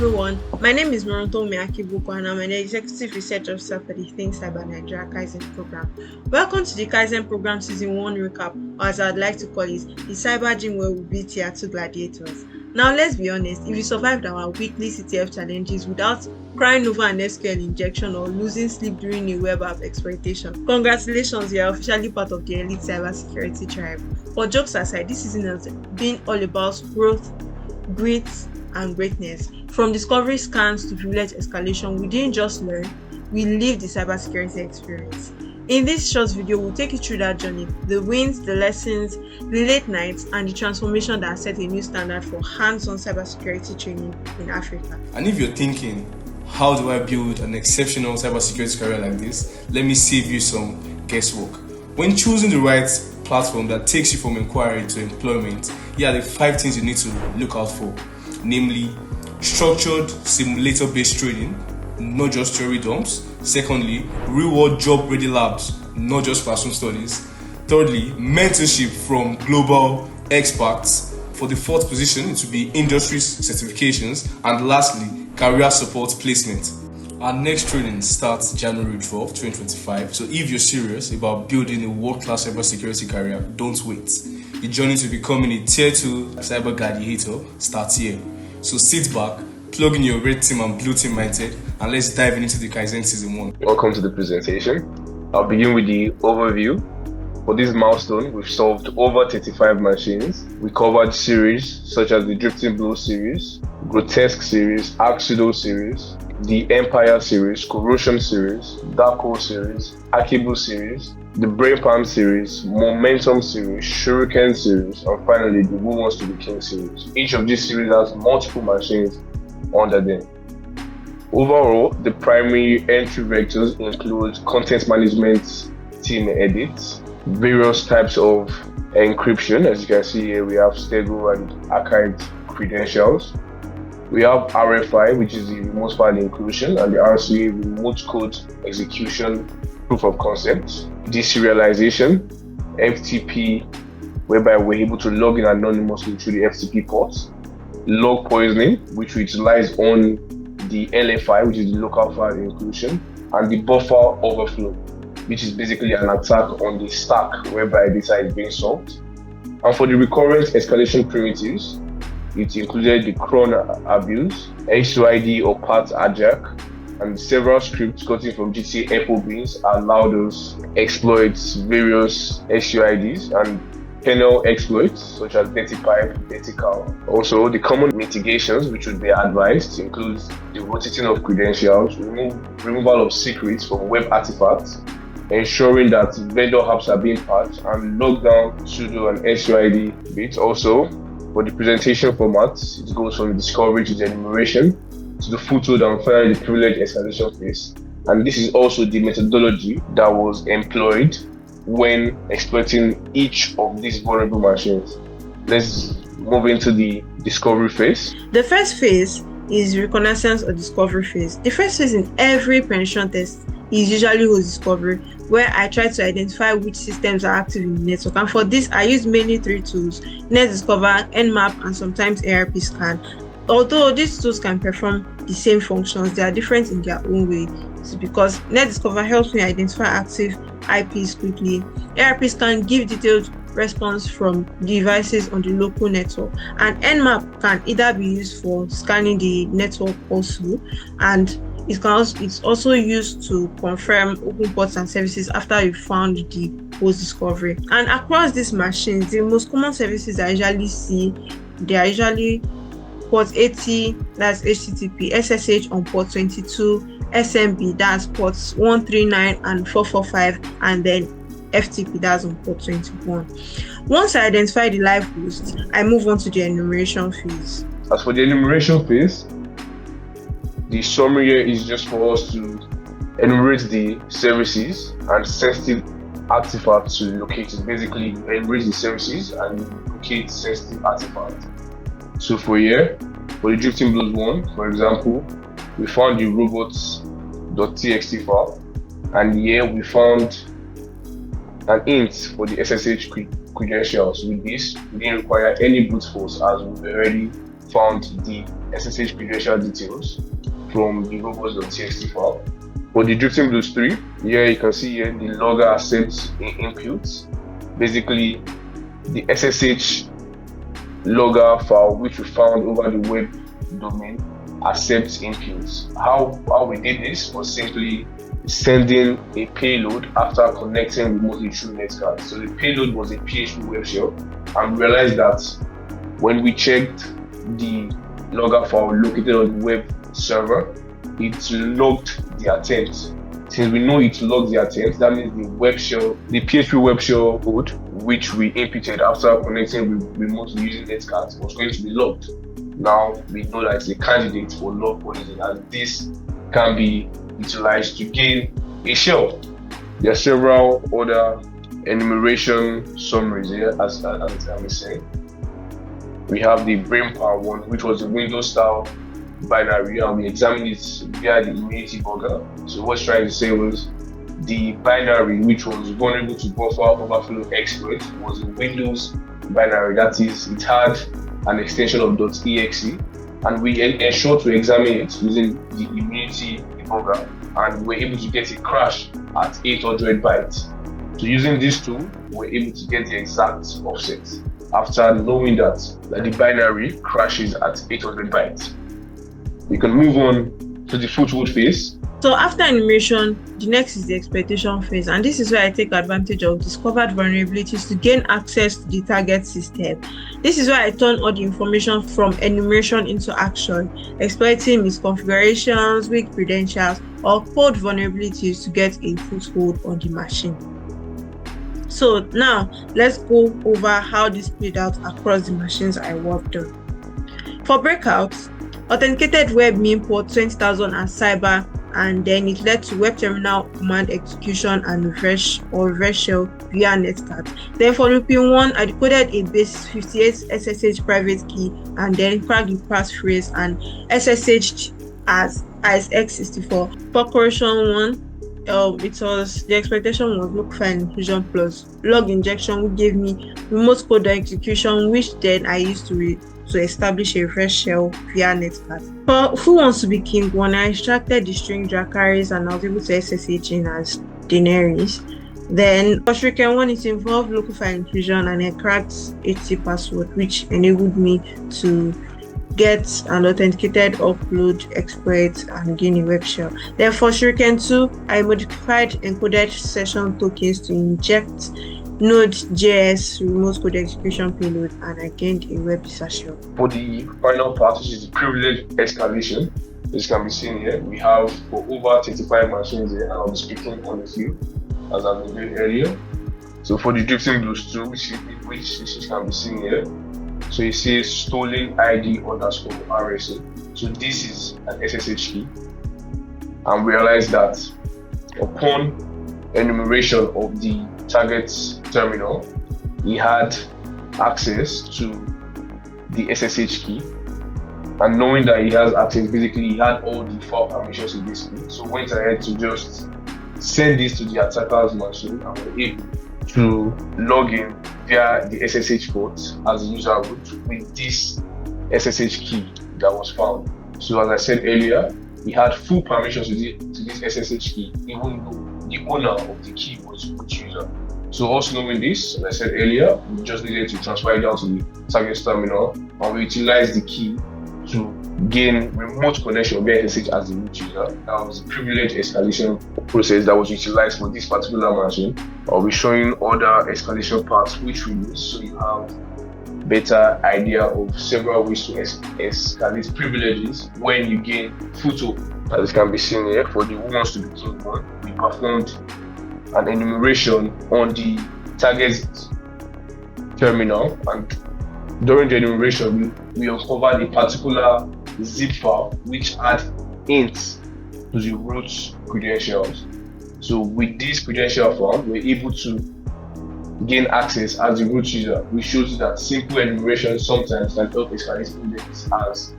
everyone, my name is Morontomi Akibuko and I'm an Executive Research Officer for the ThinkCyber Nigeria Kaizen program. Welcome to the Kaizen program Season 1 recap, or as I'd like to call it, the Cyber Gym where we beat Tier 2 gladiators. Now let's be honest, if you survived our weekly CTF challenges without crying over an SQL injection or losing sleep during a web app exploitation, congratulations, you are officially part of the elite cybersecurity tribe. But jokes aside, this season has been all about growth, grit, and greatness. From discovery scans to privilege escalation, we didn't just learn, we lived the cybersecurity experience. In this short video, we'll take you through that journey, the wins, the lessons, the late nights, and the transformation that set a new standard for hands-on cybersecurity training in Africa. And if you're thinking, how do I build an exceptional cybersecurity career like this? Let me save you some guesswork. When choosing the right platform that takes you from inquiry to employment, here are the 5 things you need to look out for. Namely, structured simulator-based training, not just theory dumps. Secondly, real-world job-ready labs, not just classroom studies. Thirdly, mentorship from global experts. For the 4th position, it will be industry certifications. And lastly, career support placement. Our next training starts January 12, 2025. So if you're serious about building a world-class cybersecurity career, don't wait. The journey to becoming a Tier 2 cyber gladiator starts here. So sit back, plug in your red team and blue team mindset, and let's dive into the Kaizen Season 1. Welcome to the presentation. I'll begin with the overview. For this milestone, we've solved over 35 machines. We covered series such as the Drifting Blow series, Grotesque series, Axudo series, the Empire series, Corrosion series, Dark Hole series, Akibu series, the Brain Palm series, Momentum series, Shuriken series, and finally the Who Wants to Be King series. Each of these series has multiple machines under them. Overall, the primary entry vectors include content management, team edits, various types of encryption. As you can see here, we have stego and archived credentials. We have RFI, which is the remote file inclusion, and the RCA, remote code execution proof of concept, deserialization, FTP, whereby we're able to log in anonymously through the FTP ports, log poisoning, which we utilize on the LFI, which is the local file inclusion, and the buffer overflow, which is basically an attack on the stack whereby data is being solved. And for the recurrent escalation primitives, it included the cron abuse, SUID or path hijack, and several scripts gotten from GTA Apple beans allowed us exploit various SUIDs and kernel exploits such as dirty pipe, dirty cow. Also, the common mitigations which would be advised includes the rotating of credentials, removal of secrets from web artifacts, ensuring that vendor apps are being patched, and lockdown sudo and SUID bits. Also, for the presentation format, it goes from the discovery to the enumeration to the foothold and finally the privilege escalation phase. And this is also the methodology that was employed when exploiting each of these vulnerable machines. Let's move into the discovery phase. The first phase is reconnaissance or discovery phase. The first phase in every penetration test is usually host discovery, where I try to identify which systems are active in the network. And for this, I use mainly 3 tools: NetDiscover, Nmap, and sometimes ARP scan. Although these tools can perform the same functions, they are different in their own way. It's because NetDiscover helps me identify active IPs quickly. ARP scan give detailed response from devices on the local network, and Nmap can either be used for scanning the network also, and it's also used to confirm open ports and services after you found the host discovery. And across these machines, the most common services I usually see, they are usually port 80, that's HTTP, SSH on port 22, SMB, that's ports 139 and 445, and then FTP, that's on port 21. Once I identify the live host, I move on to the enumeration phase. As for the enumeration phase, the summary here is just for us to enumerate the services and sensitive artifacts to locate it. Basically, enumerate the services and locate sensitive artifacts. So for here, for the Drifting Blows one, for example, we found the robots.txt file, and here we found an int for the SSH credentials. With this, we didn't require any brute force as we've already found the SSH credential details from the robots.txt file. For the Drifting Blues 3, here you can see here the logger accepts inputs. Basically, the SSH logger file which we found over the web domain accepts inputs. How we did this was simply sending a payload after connecting remotely through Netcard. So the payload was a PHP web shell, and we realized that when we checked the logger file located on the web server, it logged the attempt. Since we know it logged the attempt, that means the PHP web shell code which we inputted after connecting remotely using Netcard was going to be logged. Now we know that it's a candidate for log poisoning, and this can be utilized to gain a shell. There are several other enumeration summaries here, as I'm saying. We have the brainpower one, which was a Windows style binary, and we examined it via the immunity bugger. So what's trying to say was the binary which was vulnerable to buffer overflow exploit was a Windows binary. That is, it had an extension of .exe, and we ensured to examine it using the immunity debugger, and we were able to get a crash at 800 bytes. So using this tool, we were able to get the exact offset after knowing that the binary crashes at 800 bytes. We can move on to the foothold phase. So after enumeration, the next is the exploitation phase, and this is where I take advantage of discovered vulnerabilities to gain access to the target system. This is where I turn all the information from enumeration into action, exploiting misconfigurations, weak credentials, or code vulnerabilities to get a foothold on the machine. So now let's go over how this played out across the machines I worked on. For breakouts, authenticated web mean port 20,000 as cyber, and then it led to web terminal command execution and reverse shell via Netcard. Then for looping 1, I decoded a base 58 SSH private key and then cracked the passphrase and SSH as x64. For correction 1, the expectation was local file inclusion plus log injection, which gave me remote code execution, which then I used to establish a reverse shell via Netcard. For who wants to be king 1, I extracted the string Dracarys and I was able to SSH in as Daenerys. Then for Shuriken 1, it involved local file inclusion and I cracked HT password, which enabled me to get an authenticated upload exploit and gain a web shell. Then for Shuriken 2, I modified encoded session tokens to inject Node.js remote code execution payload and I gained a web shell. For the final part, which is the privilege escalation, as can be seen here, we have for over 35 machines here, and I'll be speaking on a few as I've been doing earlier. So for the Drifting Blues 2, which can be seen here, so it says stolen ID underscore RSA. So this is an SSH key, and we realize that upon enumeration of the target's terminal, he had access to the SSH key, and knowing that he has access, basically he had all the file permissions in this key. So went ahead to just send this to the attacker's machine and were able to log in via the SSH port as a user root with this SSH key that was found. So as I said earlier, he had full permissions to this SSH key, even though the owner of the key was root user. So also knowing this, as I said earlier, we just needed to transfer it down to the target terminal, and we utilized the key to gain remote connection via SSH as the root user. That was a privilege escalation process that was utilized for this particular machine. I'll be showing other escalation paths which we use, so you have better idea of several ways to escalate privileges when you gain foothold. As can be seen here, for the who wants to be king 1, we performed an enumeration on the target terminal, and during the enumeration we uncovered a particular zip file which had hints to the root credentials. So with this credential found, we're able to gain access as the root user, which shows you that simple enumeration sometimes can help escalate privileges, as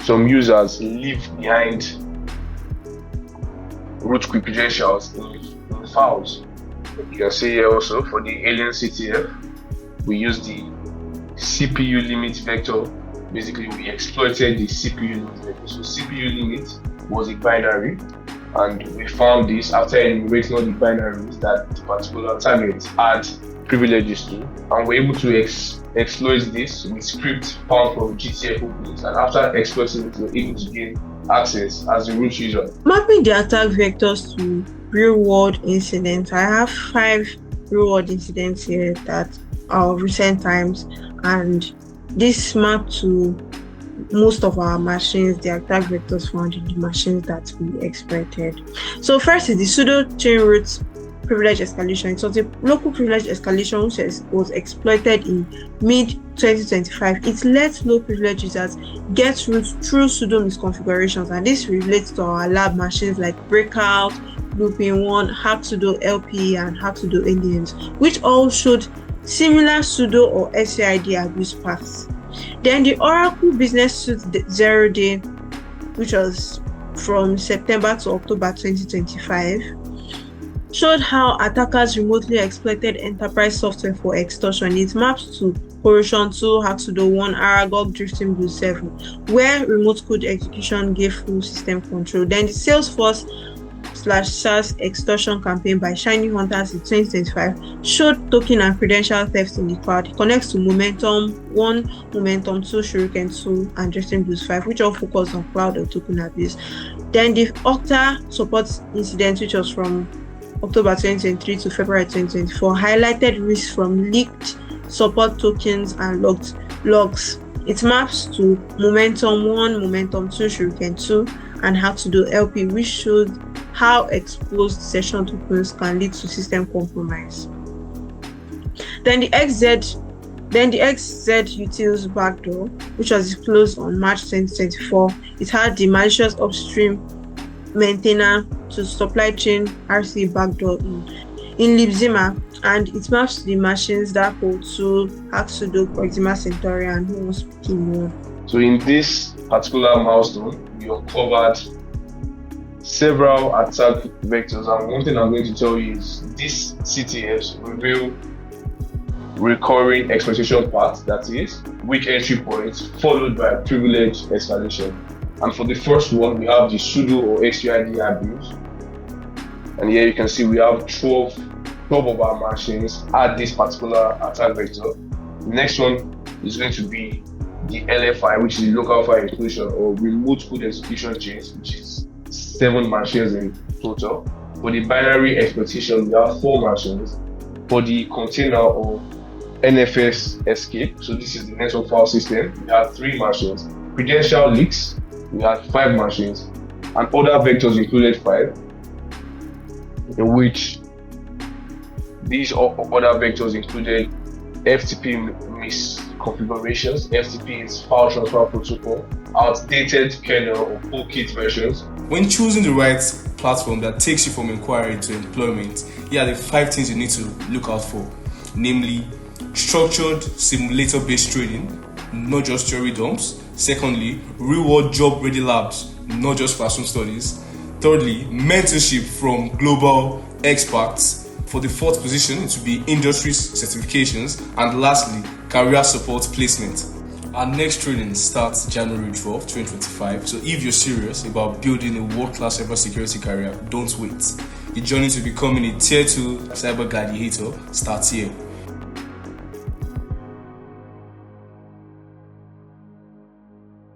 some users leave behind root credentials in files. You can see here also for the alien CTF, we use the CPU limit vector basically we exploited the CPU limit. So CPU limit was a binary, and we found this after enumerating all the binaries that the particular target had privileges to, and we're able to exploit this with script found from GTF openings, and after exploiting it, we're able to gain access as a root user. Mapping the attack vectors to real-world incidents. I have 5 real-world incidents here that are of recent times, and this map to most of our machines, the attack vectors found in the machines that we exploited. So first is the pseudo chain root privilege escalation. It was a local privilege escalation which was exploited in mid-2025. It lets low privilege users get root through pseudo misconfigurations, and this relates to our lab machines like Breakout, Looping One, Hack Sudo LP, and Hack Sudo NDMs, which all showed similar pseudo or SCID abuse paths. Then the Oracle Business Suite 0-day, which was from September to October 2025, showed how attackers remotely exploited enterprise software for extortion. It maps to Corrosion 2, Hack Sudo 1, Aragog, Drifting Blue 7, where remote code execution gave full system control. Then the Salesforce/SaaS extortion campaign by Shiny Hunters in 2025 showed token and credential theft in the cloud. It connects to Momentum 1, Momentum 2, Shuriken 2, and Drifting Blues 5, which all focus on cloud or token abuse. Then the Okta support incident, which was from October 2023 to February 2024, highlighted risks from leaked support tokens and logs. It maps to Momentum 1, Momentum 2, Shuriken 2, and Hack Sudo LP, which showed how exposed session tokens can lead to system compromise. Then the XZ utils backdoor, which was disclosed on March 2024, it had the malicious upstream maintainer to supply chain RC backdoor in libzima, and it maps to the machines that hold to Hack Sudo, Proxima Centurion, and who was P1. So in this particular milestone, we uncovered several attack vectors, and one thing I'm going to tell you is these CTFs reveal recurring exploitation paths, that is, weak entry points followed by privilege escalation. And for the first one, we have the pseudo or SUID abuse, and here you can see we have 12 of our machines at this particular attack vector. The next one is going to be the LFI, which is the local file inclusion or remote code execution chains, which is 7 machines in total. For the binary exploitation, we have 4 machines. For the container or NFS escape, so this is the network file system, we have 3 machines. Credential leaks, we had 5 machines, and other vectors included 5, in which these other vectors included FTP misconfigurations. FTP is file transfer protocol, outdated kernel or toolkit versions. When choosing the right platform that takes you from inquiry to employment, here are the 5 things you need to look out for, namely structured simulator-based training, not just theory dumps. Secondly, real-world job-ready labs, not just classroom studies. Thirdly, mentorship from global experts. For the 4th position, it will be industry certifications. And lastly, career support placement. Our next training starts January 12, 2025. So if you're serious about building a world-class cybersecurity career, don't wait. The journey to becoming a Tier 2 cyber gladiator starts here.